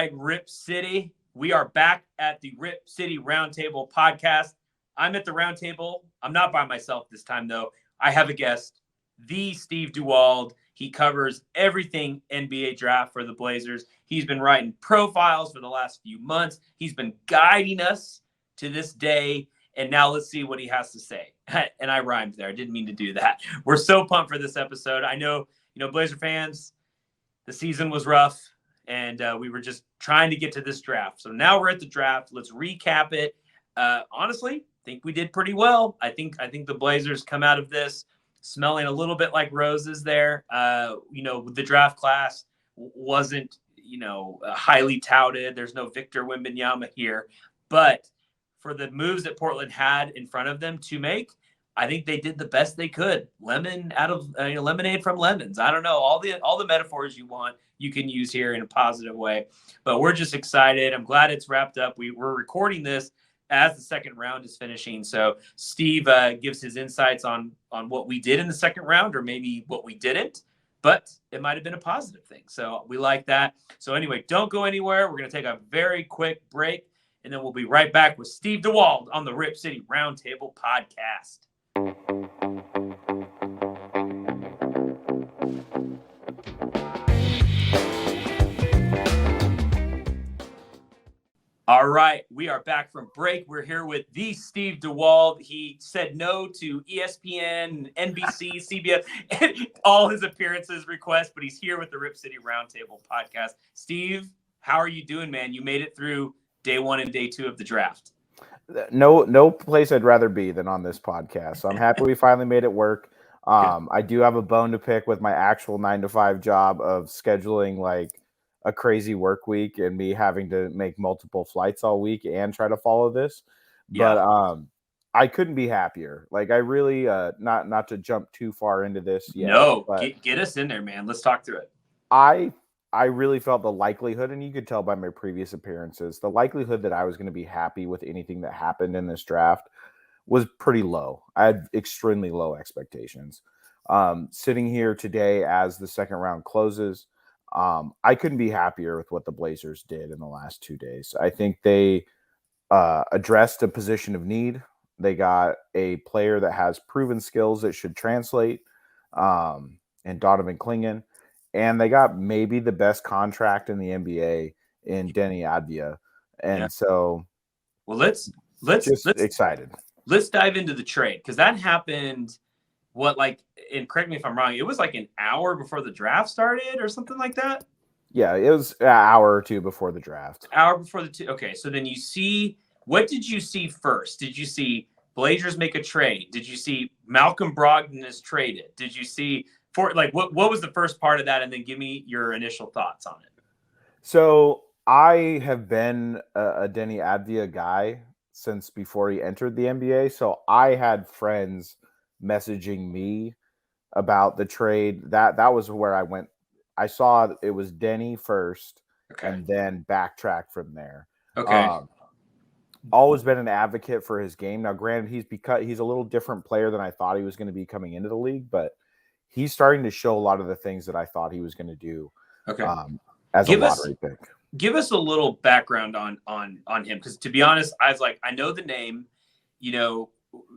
right, Rip City. We are back at the Rip City Roundtable podcast. I'm at the roundtable. I'm not by myself this time, though. I have a guest, the Steve Dewald. He covers everything NBA draft for the Blazers. He's been writing profiles for the last few months. He's been guiding us to this day. And now let's see what he has to say. And I rhymed there. I didn't mean to do that. We're so pumped for this episode. I know, Blazer fans, the season was rough. And we were just trying to get to this draft. So now we're at the draft. Let's recap it. Honestly, I think we did pretty well. I think the Blazers come out of this smelling a little bit like roses there. The draft class wasn't, highly touted. There's no Victor Wembanyama here. But for the moves that Portland had in front of them to make, I think they did the best they could. Lemon out of lemonade from lemons. I don't know, all the metaphors you want, you can use here in a positive way. But we're just excited. I'm glad it's wrapped up. We're recording this as the second round is finishing. So Steve gives his insights on what we did in the second round, or maybe what we didn't. But it might have been a positive thing. So we like that. So anyway, don't go anywhere. We're going to take a very quick break, and then we'll be right back with Steve Dewald on the Rip City Roundtable podcast. All right, we are back from break. We're here with the Steve Dewald. He said no to ESPN, NBC, CBS, and all his appearances requests, but he's here with the Rip City Roundtable podcast. Steve, how are you doing, man? You made it through day one and day two of the draft. No place I'd rather be than on this podcast. So I'm happy we finally made it work. I do have a bone to pick with my actual 9-to-5 job of scheduling like a crazy work week and me having to make multiple flights all week and try to follow this. Yeah. But I couldn't be happier. Like I really not to jump too far into this yet. No, get us in there, man. Let's talk through it. I really felt the likelihood, and you could tell by my previous appearances, the likelihood that I was going to be happy with anything that happened in this draft was pretty low. I had extremely low expectations. Sitting here today as the second round closes, I couldn't be happier with what the Blazers did in the last 2 days. I think they addressed a position of need. They got a player that has proven skills that should translate, and Donovan Clingan. And they got maybe the best contract in the NBA in Denny Advia. And so let's excited. Let's dive into the trade, because that happened and correct me if I'm wrong, it was like an hour before the draft started or something like that? Yeah, it was an hour or two before the draft. Okay, so then what did you see first? Did you see Blazers make a trade? Did you see Malcolm Brogdon is traded? Did you see what was the first part of that? And then give me your initial thoughts on it. So I have been a Denny Advia guy since before he entered the NBA. So I had friends messaging me about the trade. That was where I went. I saw it was Denny first, and then backtrack from there. Okay. Always been an advocate for his game. Now, granted, he's a little different player than I thought he was going to be coming into the league, but he's starting to show a lot of the things that I thought he was going to do. Okay. As a lottery pick. Give us a little background on him, because to be honest, I know the name,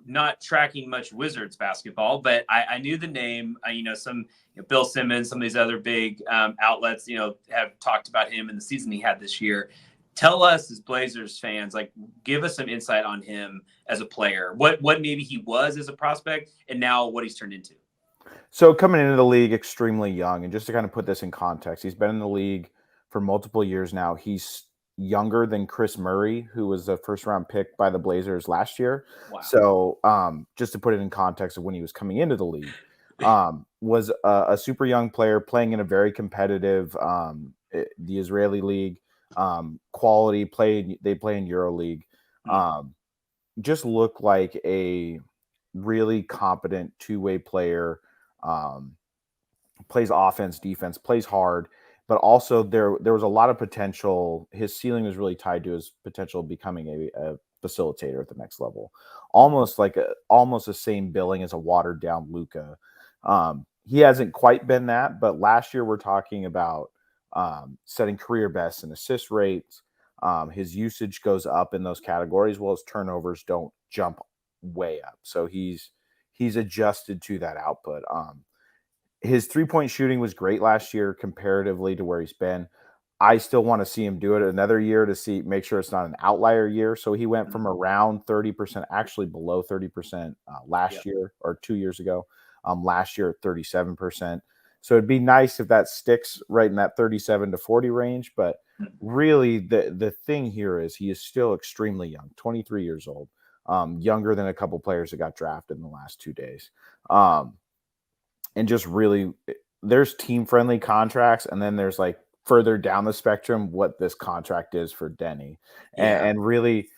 not tracking much Wizards basketball, but I knew the name. Some Bill Simmons, some of these other big outlets, have talked about him in the season he had this year. Tell us, as Blazers fans, give us some insight on him as a player. What maybe he was as a prospect, and now what he's turned into. So coming into the league extremely young, and just to kind of put this in context, he's been in the league for multiple years now. He's younger than Chris Murray, who was the first-round pick by the Blazers last year. Wow. So just to put it in context of when he was coming into the league, was a super young player playing in a very competitive, the Israeli league, quality play. They play in EuroLeague. Just looked like a really competent two-way player. Plays offense, defense, plays hard, but also there was a lot of potential. His ceiling was really tied to his potential of becoming a facilitator at the next level, almost the same billing as a watered down Luka. He hasn't quite been that, but last year we're talking about setting career bests in assist rates. His usage goes up in those categories, while his turnovers don't jump way up. So he's adjusted to that output. His 3-point shooting was great last year comparatively to where he's been. I still want to see him do it another year to make sure it's not an outlier year. So he went from around 30%, actually below 30% last year or 2 years ago. Last year at 37%. So it'd be nice if that sticks right in that 37 to 40 range. But really, the thing here is he is still extremely young, 23 years old, younger than a couple players that got drafted in the last 2 days. And just really, there's team-friendly contracts, and then there's like further down the spectrum what this contract is for Denny. And really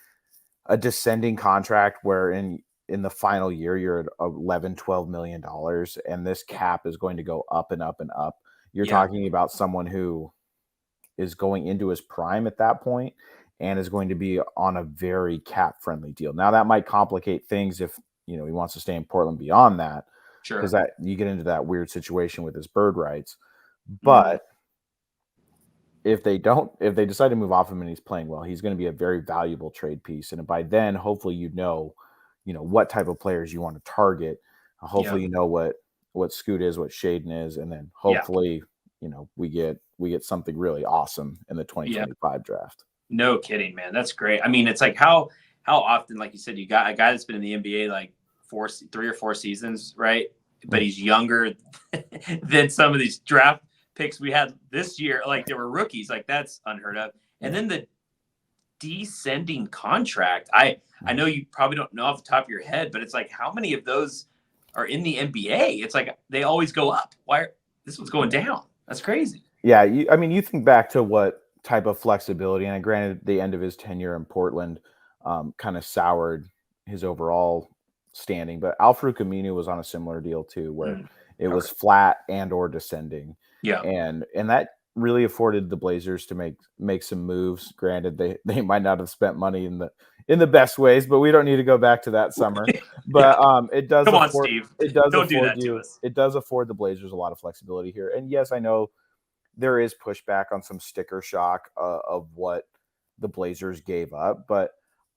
a descending contract where in the final year you're at 11-12 million dollars, and this cap is going to go up and up and up. You're talking about someone who is going into his prime at that point and is going to be on a very cap-friendly deal. Now that might complicate things if he wants to stay in Portland beyond that, because that you get into that weird situation with his bird rights. But if they decide to move off him and he's playing well, he's going to be a very valuable trade piece. And by then, hopefully, what type of players you want to target. Hopefully, you know what Scoot is, what Shaden is, and then hopefully, we get something really awesome in the 2025 draft. No kidding, man. That's great. I mean, it's like how often, like you said, you got a guy that's been in the NBA like 3 or 4 seasons, right? But he's younger than some of these draft picks we had this year. Like they were rookies. Like that's unheard of. And then the descending contract. I know you probably don't know off the top of your head, but it's like how many of those are in the NBA? It's like they always go up. This one's going down? That's crazy. Yeah, you think back to what type of flexibility, and granted, the end of his tenure in Portland kind of soured his overall standing, but Al-Farouq Aminu was on a similar deal too, where it was flat and or descending. Yeah, and that really afforded the Blazers to make some moves. Granted, they might not have spent money in the best ways, but we don't need to go back to that summer. But it does. Come on, Steve. It does don't do that to us. It does afford the Blazers a lot of flexibility here. And yes, I know there is pushback on some sticker shock of what the Blazers gave up, but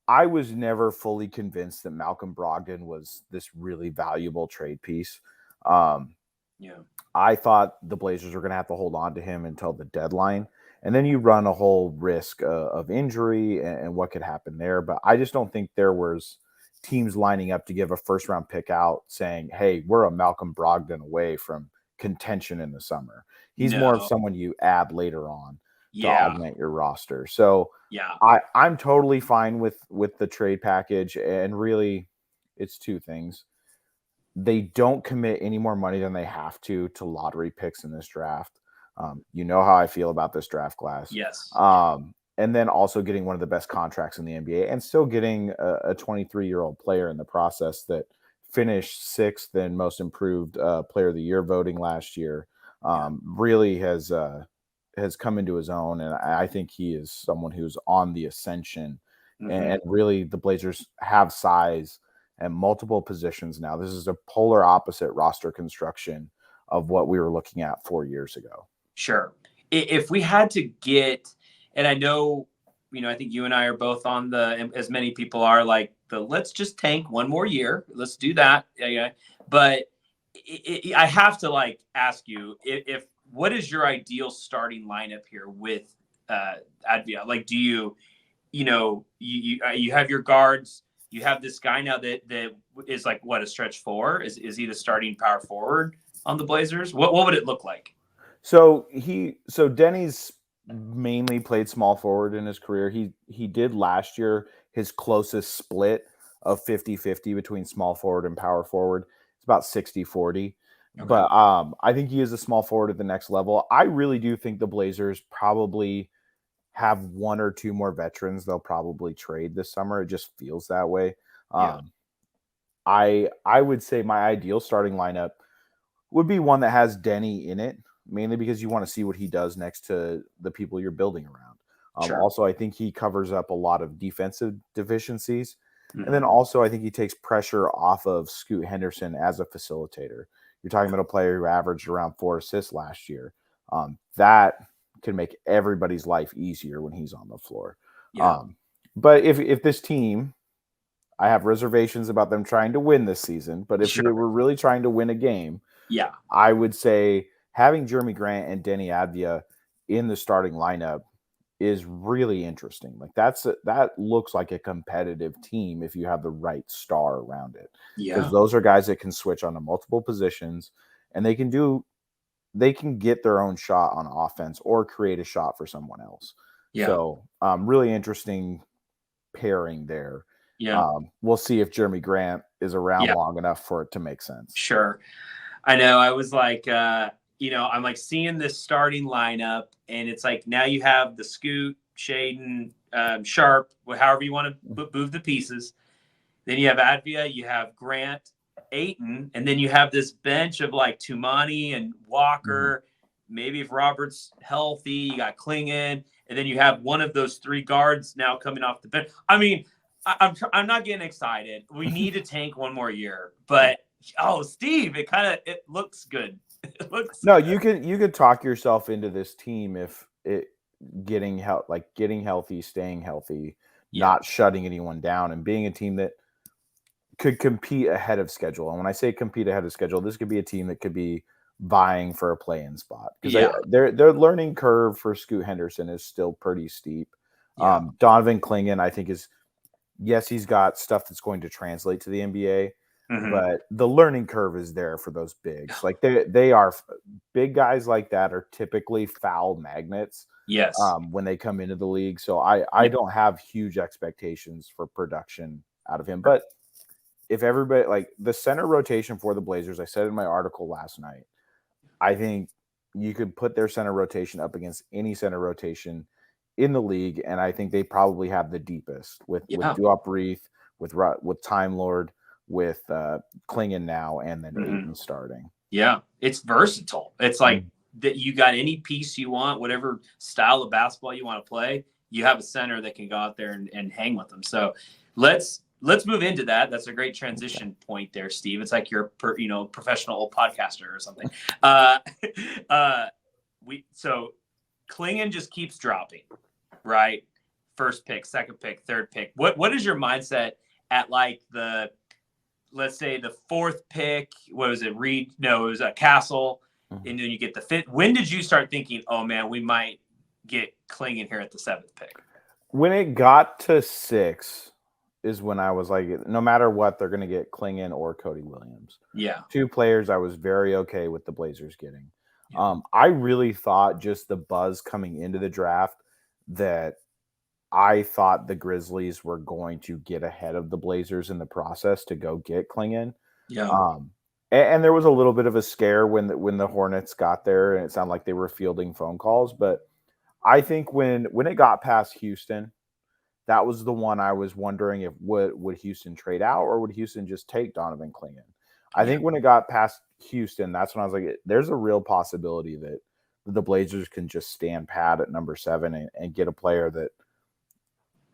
I was never fully convinced that Malcolm Brogdon was this really valuable trade piece. I thought the Blazers were going to have to hold on to him until the deadline. And then you run a whole risk of injury and what could happen there. But I just don't think there was teams lining up to give a first-round pick out saying, hey, we're a Malcolm Brogdon away from contention in the summer. He's more of someone you add later on to augment your roster. So I'm totally fine with the trade package. And really, it's two things. They don't commit any more money than they have to lottery picks in this draft. You know how I feel about this draft class. Yes. And then also getting one of the best contracts in the NBA and still getting a 23-year-old player in the process that finished 6th in most improved player of the year voting last year. Really has come into his own. And I think he is someone who's on the ascension. And really the Blazers have size and multiple positions now. This is a polar opposite roster construction of what we were looking at 4 years ago. Sure. If we had to get, and I know, I think you and I are both on as many people are like let's just tank one more year. Let's do that. Yeah. But I have to ask you if what is your ideal starting lineup here with Advia? Like, do you have your guards, you have this guy now that is like a stretch 4? Is he the starting power forward on the Blazers? What would it look like? So Denny's mainly played small forward in his career. He did last year his closest split of 50-50 between small forward and power forward. It's about 60-40. Okay. But I think he is a small forward at the next level. I really do think the Blazers probably have 1 or 2 more veterans they'll probably trade this summer. It just feels that way. I would say my ideal starting lineup would be one that has Denny in it, mainly because you want to see what he does next to the people you're building around. Sure. Also, I think he covers up a lot of defensive deficiencies. Mm-hmm. And then also I think he takes pressure off of Scoot Henderson as a facilitator. You're talking about a player who averaged around 4 assists last year. That can make everybody's life easier when he's on the floor. Yeah. But if this team, I have reservations about them trying to win this season, but if they were really trying to win a game, I would say having Jeremy Grant and Denny Advia in the starting lineup is really interesting. Like that looks like a competitive team if you have the right star around it. Because those are guys that can switch onto multiple positions, and they can get their own shot on offense or create a shot for someone else. So really interesting pairing there. We'll see if Jeremy Grant is around long enough for it to make sense. Sure. I know. I was like, I'm like seeing this starting lineup, and it's like now you have the Scoot, Shaden, Sharp, however you want to move the pieces. Then you have Advia, you have Grant, Ayton, and then you have this bench of like Tumani and Walker. Maybe if Robert's healthy, you got Clingan, and then you have one of those 3 guards now coming off the bench. I mean, I'm not getting excited. We need to tank one more year, but Steve, it looks good. You could talk yourself into this team if it getting healthy, staying healthy, not shutting anyone down, and being a team that could compete ahead of schedule. And when I say compete ahead of schedule, this could be a team that could be vying for a play-in spot, because their learning curve for Scoot Henderson is still pretty steep. Donovan Clingan, I think, he's got stuff that's going to translate to the NBA. But the learning curve is there for those bigs. Like they are big guys like that are typically foul magnets. When they come into the league. So I don't have huge expectations for production out of him. But if everybody, like the center rotation for the Blazers, I said in my article last night, I think you could put their center rotation up against any center rotation in the league, and I think they probably have the deepest with Duop Reith, with Time Lord, with Clingan now, and then Ayton starting. Yeah, it's versatile. It's like that you got any piece you want, whatever style of basketball you want to play, you have a center that can go out there and hang with them. So let's move into that. That's a great transition point there, Steve. It's like you're professional podcaster or something. So Clingan just keeps dropping, right? First pick, second pick, third pick. What is your mindset at like let's say the 4th pick? What was it? Reed? No, it was a Castle. And then you get the 5th. When did you start thinking, oh man, we might get Clingan here at the 7th pick? When it got to 6 is when I was like, no matter what, they're going to get Clingan or Cody Williams. 2 players I was very okay with the Blazers getting. I really thought, just the buzz coming into the draft, that I thought the Grizzlies were going to get ahead of the Blazers in the process to go get Clingan. And there was a little bit of a scare when the Hornets got there, and it sounded like they were fielding phone calls. But I think when it got past Houston, that was the one I was wondering if would Houston trade out, or would Houston just take Donovan Clingan? I think when it got past Houston, that's when I was like, there's a real possibility that the Blazers can just stand pat at number 7 and get a player that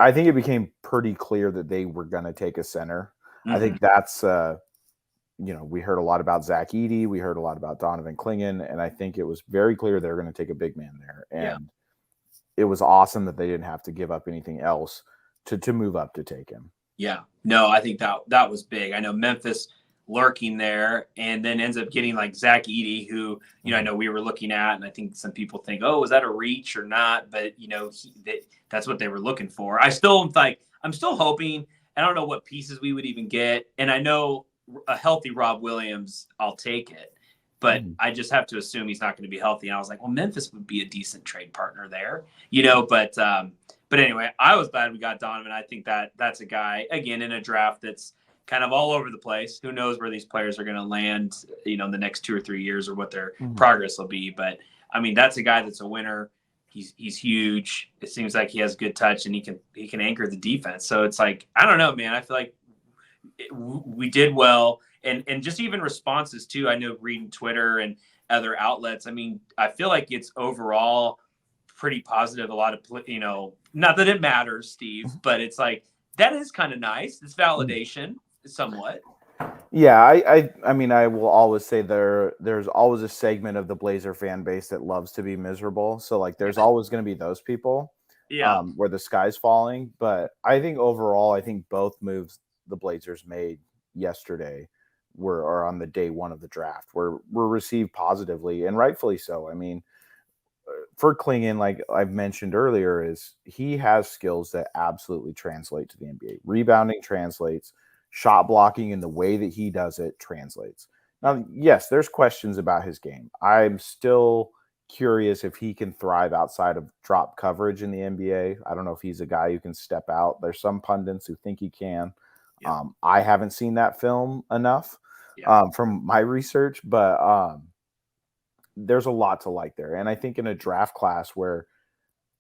I think it became pretty clear that they were going to take a center. I think that's, we heard a lot about Zach Edey. We heard a lot about Donovan Clingan, and I think it was very clear they were going to take a big man there. And it was awesome that they didn't have to give up anything else to move up to take him. Yeah. No, I think that was big. I know Memphis lurking there, and then ends up getting like Zach Edey, who, I know we were looking at, and I think some people think, oh, was that a reach or not? But, that's what they were looking for. I'm still hoping. I don't know what pieces we would even get. And I know a healthy Rob Williams, I'll take it. But I just have to assume he's not going to be healthy. And I was like, well, Memphis would be a decent trade partner there, But anyway, I was glad we got Donovan. I think that's a guy, again, in a draft that's kind of all over the place. Who knows where these players are going to land, in the next 2 or 3 years, or what their progress will be. But I mean, that's a guy that's a winner. He's huge. It seems like he has good touch, and he can anchor the defense. So it's like, I don't know, man. I feel like we did well, and just even responses too. I know reading Twitter and other outlets. I mean, I feel like it's overall pretty positive. A lot of, not that it matters, Steve, but it's like, that is kind of nice. It's validation somewhat. Yeah, I mean, I will always say there's always a segment of the Blazer fan base that loves to be miserable. So like, there's always going to be those people, Yeah. where the sky's falling. But I think overall, I think both moves the Blazers made yesterday or on the day one of the draft were received positively and rightfully so. I mean, for Clingan, like I've mentioned earlier, is he has skills that absolutely translate to the NBA. Rebounding translates, shot blocking in the way that he does it translates. Now, yes, there's questions about his game. I'm still curious if he can thrive outside of drop coverage in the NBA. I don't know if he's a guy who can step out. There's some pundits who think he can. Yeah. I haven't seen that film enough from my research, but there's a lot to like there. And I think in a draft class where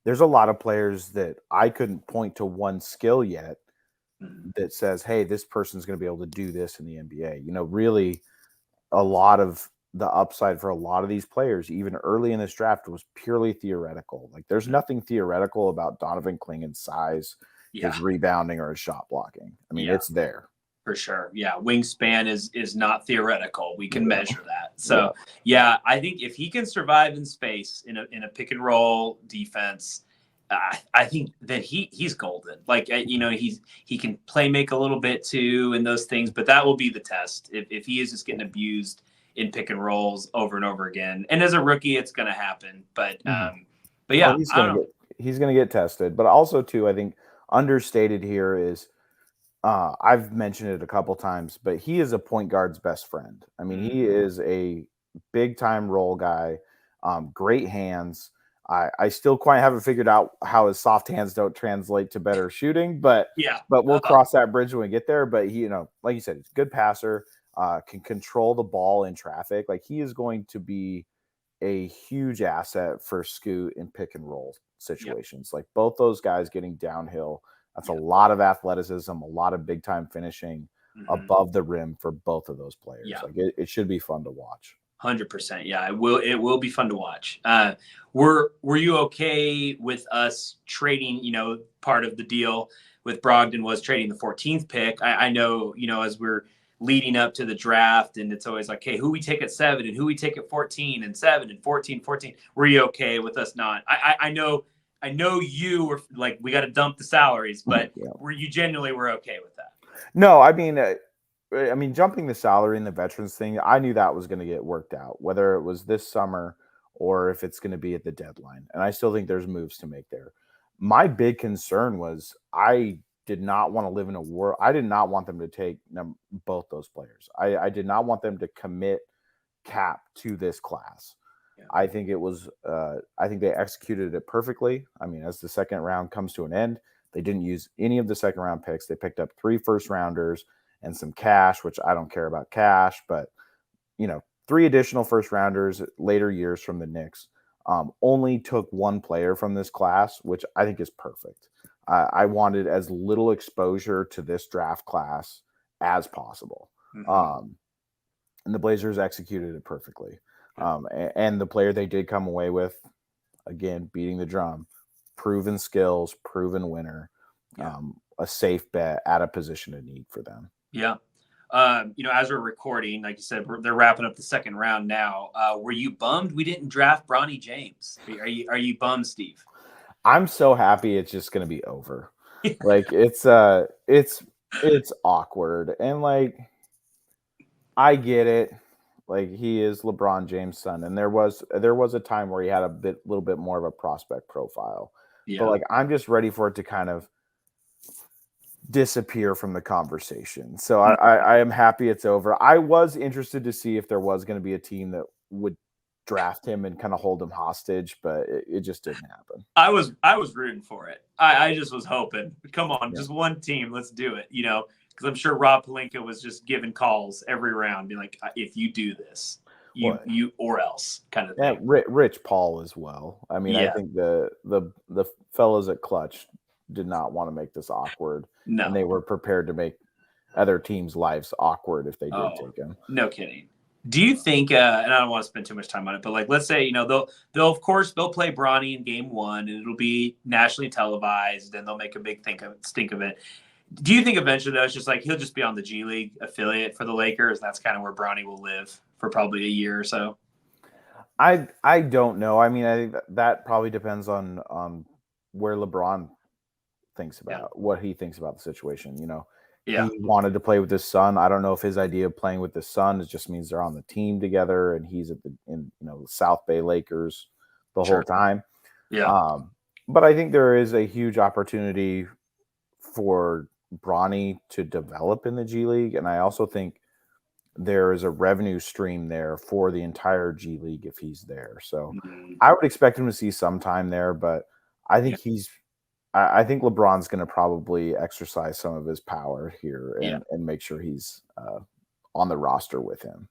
there's a lot of players that I couldn't point to one skill yet that says, hey, this person's going to be able to do this in the NBA. You know, really a lot of the upside for a lot of these players, even early in this draft, was purely theoretical. Like there's nothing theoretical about Donovan Clingan's size, his rebounding, or his shot blocking. I mean, it's there. For sure. Yeah. Wingspan is not theoretical. We can measure that. So I think if he can survive in space in a pick and roll defense, I think that he's golden. Like, he can play make a little bit too and those things, but that will be the test. If he is just getting abused in pick and rolls over and over again. And as a rookie, it's going to happen. But yeah, he's gonna get tested. But also too, I think understated here is, I've mentioned it a couple times, but he is a point guard's best friend. I mean, he is a big time role guy, great hands. I still quite haven't figured out how his soft hands don't translate to better shooting, but we'll cross that bridge when we get there. But he, like you said, he's a good passer, can control the ball in traffic. Like he is going to be a huge asset for Scoot in pick and roll situations. Like both those guys getting downhill. That's a lot of athleticism, a lot of big time finishing above the rim for both of those players. Like it should be fun to watch. 100%. Yeah, it will be fun to watch. Were you okay with us trading, part of the deal with Brogdon was trading the 14th pick? I know, as we're leading up to the draft and it's always like, hey, who we take at 7 and who we take at 14 and 7 and 14. Were you okay with us not? I know you were like, we got to dump the salaries, but were you genuinely were okay with that? No, I mean, jumping the salary and the veterans thing, I knew that was going to get worked out, whether it was this summer or if it's going to be at the deadline. And I still think there's moves to make there. My big concern was I did not want to live in a world. I did not want them to take both those players. I did not want them to commit cap to this class. I think it was, I think they executed it perfectly. I mean, as the second round comes to an end, they didn't use any of the second round picks. They picked up 3 first rounders and some cash, which I don't care about cash, but 3 additional first rounders later years from the Knicks. Only took 1 player from this class, which I think is perfect. I wanted as little exposure to this draft class as possible. And the Blazers executed it perfectly. And the player they did come away with, again, beating the drum, proven skills, proven winner, a safe bet at a position of need for them. Yeah. As we're recording, like you said, they're wrapping up the second round now. Were you bummed we didn't draft Bronny James? Are you bummed, Steve? I'm so happy it's just going to be over. Like it's awkward. And like, I get it. Like he is LeBron James' son. And there was a time where he had a little bit more of a prospect profile, but like, I'm just ready for it to kind of disappear from the conversation. So I am happy it's over. I was interested to see if there was going to be a team that would draft him and kind of hold him hostage, but it just didn't happen. I was rooting for it. I just was hoping, come on, just one team, let's do it. Because I'm sure Rob Pelinka was just giving calls every round, being like, if you do this, you or else kind of thing. Rich Paul as well. I mean, I think the fellas at Clutch did not want to make this awkward. No. And they were prepared to make other teams' lives awkward if they did take him. No kidding. Do you think, and I don't want to spend too much time on it, but like, let's say, they'll play Bronny in game 1 and it'll be nationally televised and they'll make a big stink of it. Do you think eventually though, it's just like he'll just be on the G League affiliate for the Lakers? That's kind of where Bronny will live for probably a year or so. I don't know. I mean, I think that probably depends on where LeBron thinks Yeah. about what he thinks about the situation. Yeah. He wanted to play with his son. I don't know if his idea of playing with his son just means they're on the team together and he's in South Bay Lakers the whole Sure. time. Yeah. But I think there is a huge opportunity for Bronny to develop in the G League, and I also think there is a revenue stream there for the entire G League if he's there. So I would expect him to see some time there, but I think I think LeBron's going to probably exercise some of his power here and make sure he's on the roster with him.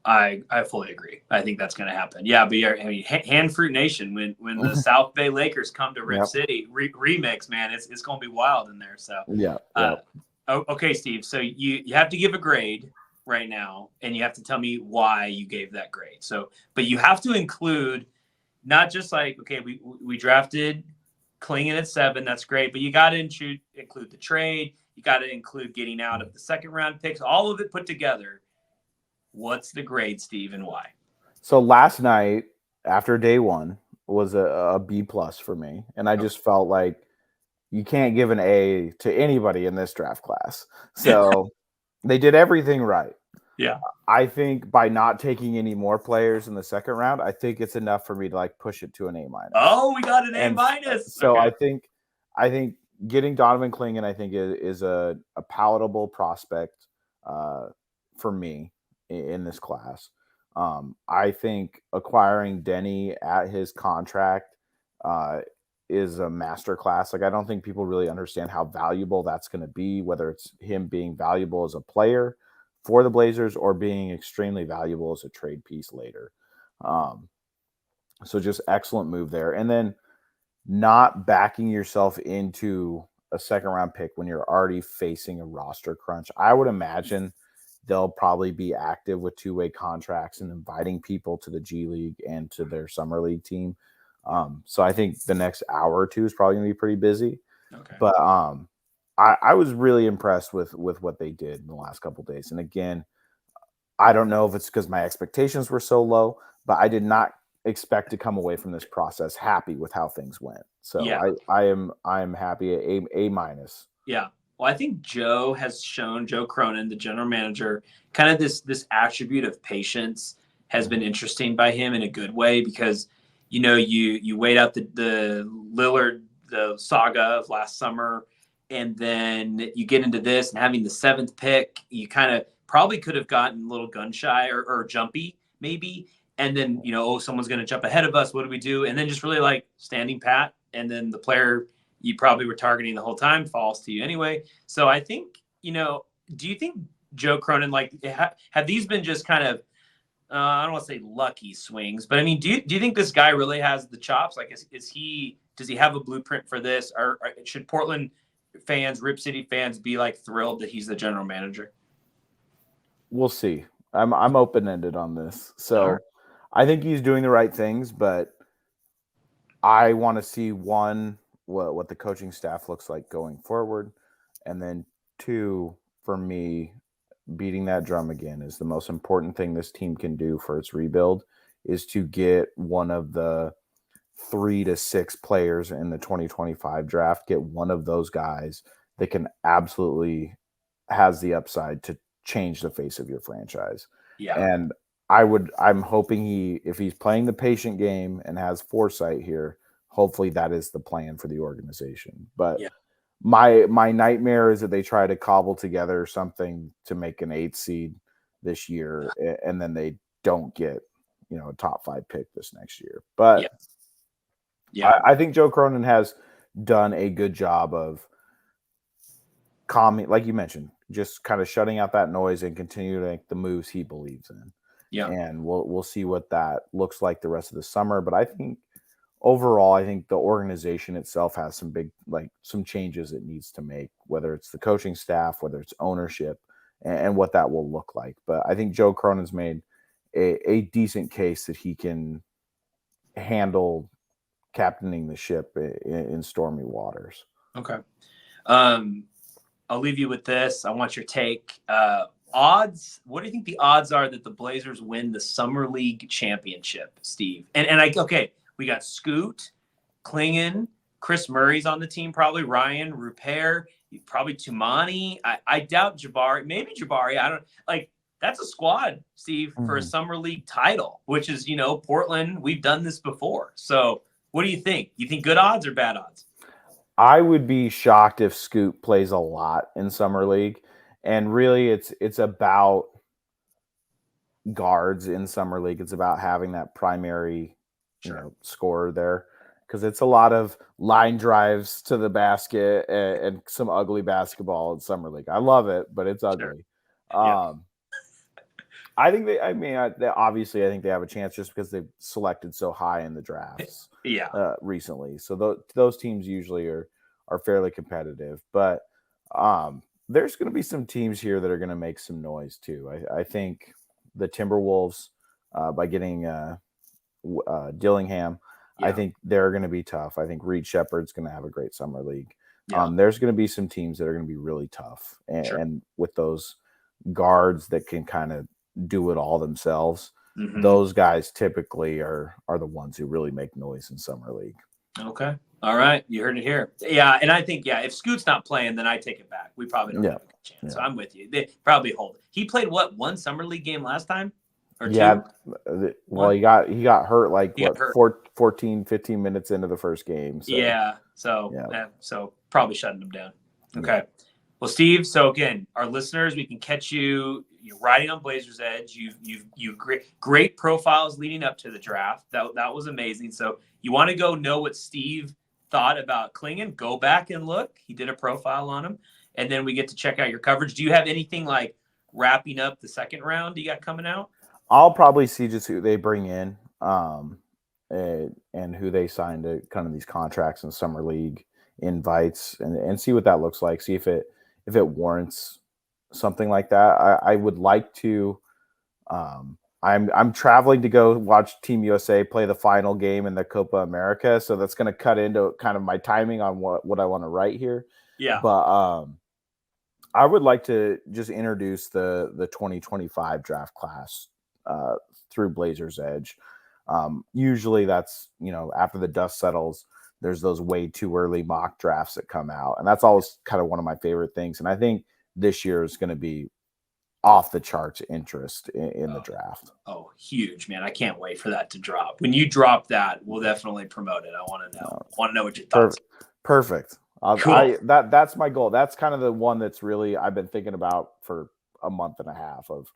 I fully agree. I think that's going to happen. Yeah, but I mean, Hand Fruit Nation when the South Bay Lakers come to Rip City remix, man, it's going to be wild in there. So okay, Steve. So you have to give a grade right now, and you have to tell me why you gave that grade. So, but you have to include not just like, okay, we drafted Clingan at 7, that's great, but you got to include the trade. You got to include getting out of the second round picks, all of it put together. What's the grade, Steve, and why? So last night, after day 1, was a B+ for me, and I just felt like you can't give an A to anybody in this draft class. So they did everything right. Yeah. I think by not taking any more players in the second round, I think it's enough for me to like push it to an A-. Oh, we got an A-. So okay. I think getting Donovan Clingan, I think is a palatable prospect for me in this class. I think acquiring Denny at his contract is a masterclass. Like, I don't think people really understand how valuable that's going to be, whether it's him being valuable as a player for the Blazers or being extremely valuable as a trade piece later. So just excellent move there. And then not backing yourself into a second round pick when you're already facing a roster crunch. I would imagine they'll probably be active with 2-way contracts and inviting people to the G League and to their summer league team. So I think the next hour or two is probably going to be pretty busy. Okay. But I was really impressed with what they did in the last couple of days. And again, I don't know if it's because my expectations were so low, but I did not expect to come away from this process happy with how things went. So yeah. I am happy at A-. Yeah. Well, I think Joe Cronin, the general manager, kind of this attribute of patience has been interesting by him in a good way, because you wait out the Lillard, the saga of last summer, and then you get into this and having the 7th pick, you kind of probably could have gotten a little gun shy or jumpy maybe. And then, someone's going to jump ahead of us. What do we do? And then just really like standing pat. And then the player you probably were targeting the whole time falls to you anyway. So I think, do you think Joe Cronin, like, have these been just kind of, I don't want to say lucky swings, but I mean, do you think this guy really has the chops? Like, does he have a blueprint for this? Or should Portland fans, Rip City fans, be like thrilled that he's the general manager? We'll see. I'm open-ended on this. So I think he's doing the right things, but I want to see, one, what the coaching staff looks like going forward. And then 2, for me, beating that drum again is the most important thing this team can do for its rebuild, is to get one of the 3 to 6 players in the 2025 draft, get one of those guys that can absolutely has the upside to change the face of your franchise. Yeah. And I'm hoping if he's playing the patient game and has foresight here, hopefully that is the plan for the organization. But my nightmare is that they try to cobble together something to make an 8th seed this year, and then they don't get, a top 5 pick this next year. But I think Joe Cronin has done a good job of calming, like you mentioned, just kind of shutting out that noise and continue to make the moves he believes in. Yeah. And we'll see what that looks like the rest of the summer. But I think overall, I think the organization itself has some changes it needs to make, whether it's the coaching staff, whether it's ownership, and what that will look like. But I think Joe Cronin's made a decent case that he can handle captaining the ship in stormy waters. Okay. I'll leave you with this. I want your take. Odds. What do you think the odds are that the Blazers win the Summer League championship, Steve? We got Scoot, Clingan, Chris Murray's on the team, probably Ryan, Rupert, probably Tumani. I doubt Jabari. Maybe Jabari. I don't like. That's a squad, Steve, for a Summer League title, which is, Portland. We've done this before. So what do you think? You think good odds or bad odds? I would be shocked if Scoot plays a lot in Summer League. And really, it's about guards in Summer League. It's about having that primary scorer there, because it's a lot of line drives to the basket and some ugly basketball in Summer League. I love it, but it's ugly. Sure. I think obviously I think they have a chance just because they've selected so high in the drafts recently. So those teams usually are fairly competitive, but there's going to be some teams here that are going to make some noise too. I think the Timberwolves, by getting Dillingham, I think they're going to be tough. I think Reed Shepherd's going to have a great Summer League. There's going to be some teams that are going to be really tough, and with those guards that can kind of do it all themselves, those guys typically are the ones who really make noise in Summer League. Okay. All right. You heard it here. Yeah. And I think, if Scoot's not playing, then I take it back. We probably don't have a good chance. Yeah. So I'm with you. They probably hold it. He played one Summer League game last time? Or two? Well, he got hurt 14, 15 minutes into the first game. So. Yeah. So probably shutting him down. Okay. Yeah. Well, Steve, so again, our listeners, we can catch you. You're riding on Blazers Edge. You've great profiles leading up to the draft. That was amazing. So you want to go know what Steve thought about Clingan? Go back and look. He did a profile on him, and then we get to check out your coverage. Do you have anything like wrapping up the second round you got coming out? I'll probably see just who they bring in, and who they sign to kind of these contracts and Summer League invites, and see what that looks like. See if it warrants something like that. I would like to. I'm traveling to go watch Team USA play the final game in the Copa America, so that's going to cut into kind of my timing on what I want to write here. Yeah. But I would like to just introduce the 2025 draft class through Blazers Edge. Usually that's, after the dust settles, there's those way too early mock drafts that come out, and that's always kind of one of my favorite things. And I think this year is going to be off the charts interest in the draft. Oh, huge, man. I can't wait for that to drop. When you drop that, we'll definitely promote it. I want to know. What your thoughts are. Perfect. Cool. That's my goal. That's kind of the one that's really I've been thinking about for a month and a half of.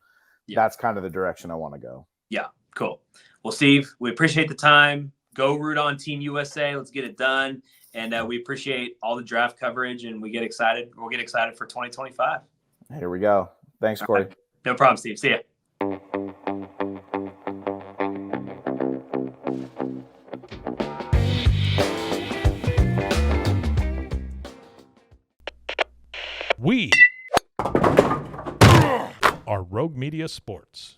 Yeah. That's kind of the direction I want to go. Yeah, cool. Well, Steve, we appreciate the time. Go root on Team USA. Let's get it done. And we appreciate all the draft coverage, and we get excited. We'll get excited for 2025. Here we go. Thanks, Corey. Right. No problem, Steve. See ya. We are Rogue Media Sports.